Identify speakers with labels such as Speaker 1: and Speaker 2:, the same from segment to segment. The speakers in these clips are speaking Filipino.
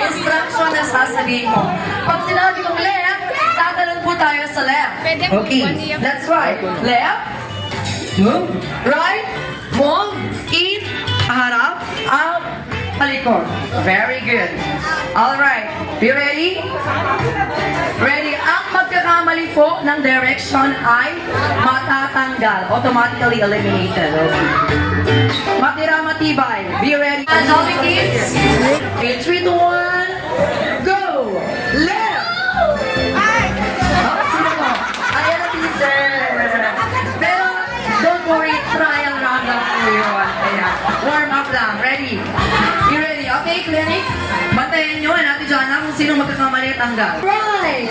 Speaker 1: instruction na sasabihin ko. Pag sinabi kong left, tatalon po tayo sa left. Okay, that's right. Left, move, right, move, in, harap, out, palikod. Very good. Alright, be ready? Ready? Ang magkakamali po ng direction ay matatanggal. Automatically eliminated. Okay. Matira matibay. Be ready. And all the kids. Okay, 3, 2, 1. Go! Left! Sino mo? Ayan na teaser. Pero, don't worry. Trial round lang po yun. Kaya, warm up lang. Ready? You ready? Okay, clinic? Bantayan nyo. Natin dyan na kung sino magkakamali at tanggal. Right!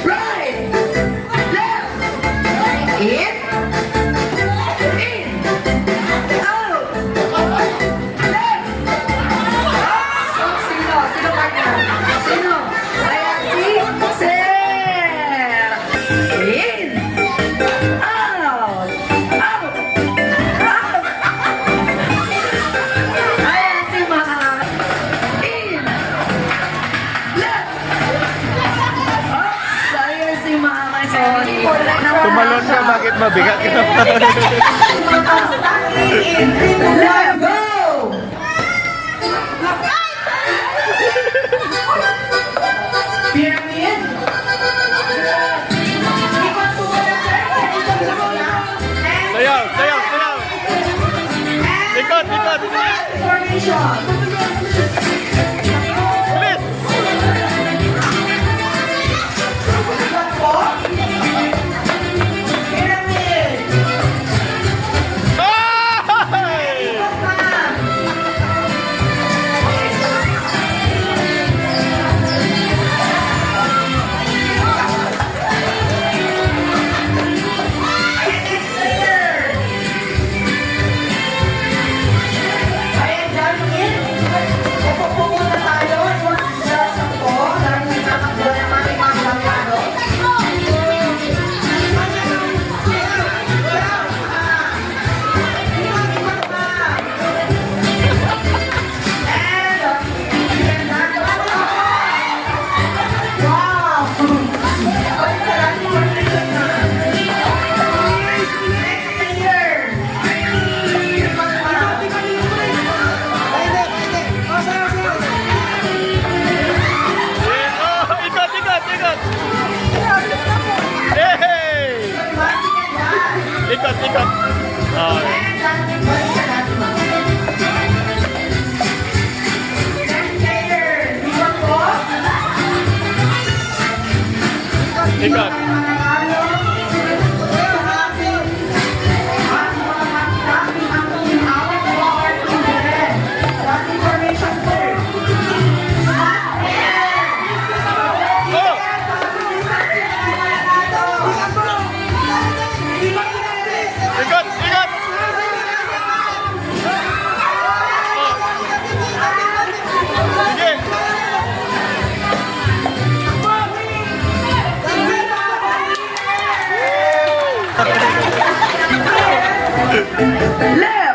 Speaker 1: Right! Left! In! In! Out! Left! Up! Sino? Sino partner? Sino? Ayan, si Sir! In! Out! Out! Out! Ayan si Mama! In! Left! Oops! Ayan si Mama! Sorry!
Speaker 2: Tumalon ka, bakit mabigat ka naman?
Speaker 1: Let's go! Pyramid.
Speaker 2: Sayaw, sayaw, sayaw! Ikot, ikot!
Speaker 1: Formation.
Speaker 2: Bilis!
Speaker 1: Pyramid.
Speaker 2: Ay!
Speaker 1: Ayan, Darwin. Upo muna tayo. Sa sampo. Dahil nagtatakbo naman yung mga kampano.
Speaker 2: Oh, ikot, ikot, ikot! Hey! Ikot, ikot! Oh. Ikot! Oh! Ikot,